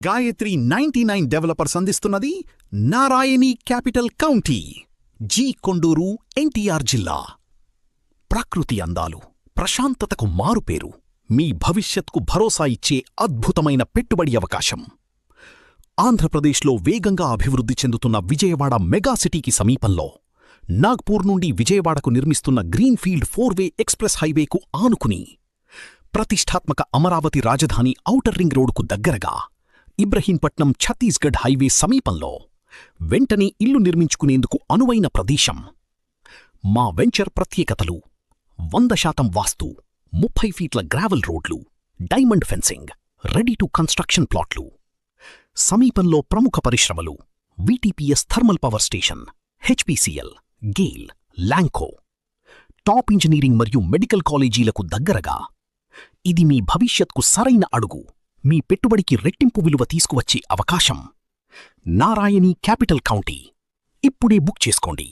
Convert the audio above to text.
Gayatri 99 developers అందిస్తున్నది Narayani capital county, G Konduru, NTR జిల్లా. ప్రకృతి అందాలు, ప్రశాంతతకు మారుపేరు, మీ భవిష్యత్కు భరోసా ఇచ్చే అద్భుతమైన పెట్టుబడి అవకాశం. ఆంధ్రప్రదేశ్లో వేగంగా అభివృద్ధి చెందుతున్న విజయవాడ మెగాసిటీకి సమీపంలో నాగ్పూర్ నుండి విజయవాడకు నిర్మిస్తున్న గ్రీన్ఫీల్డ్ 4-వే ఎక్స్ప్రెస్ హైవేకు ఆనుకుని, ప్రతిష్ఠాత్మక అమరావతి రాజధాని ఔటర్ రింగ్ రోడ్డుకు దగ్గరగా ఇబ్రహీంపట్నం ఛత్తీస్గఢ్ హైవే సమీపంలో వెంటనే ఇల్లు నిర్మించుకునేందుకు అనువైన ప్రదేశం. మా వెంచర్ ప్రత్యేకతలు: 100% వాస్తు, 30 ఫీట్ల గ్రావెల్ రోడ్లు, diamond fencing, ready to construction ప్లాట్లు. సమీపంలో ప్రముఖ పరిశ్రమలు: VTPS thermal power station, HPCL, Gayle, Lanco. Top engineering మరియు మెడికల్ కాలేజీలకు దగ్గరగా. ఇది మీ భవిష్యత్కు సరైన అడుగు, మీ పెట్టుబడికి రెట్టింపు విలువ తీసుకువచ్చే అవకాశం. నారాయణి క్యాపిటల్ కౌంటీ. ఇప్పుడే బుక్ చేసుకోండి.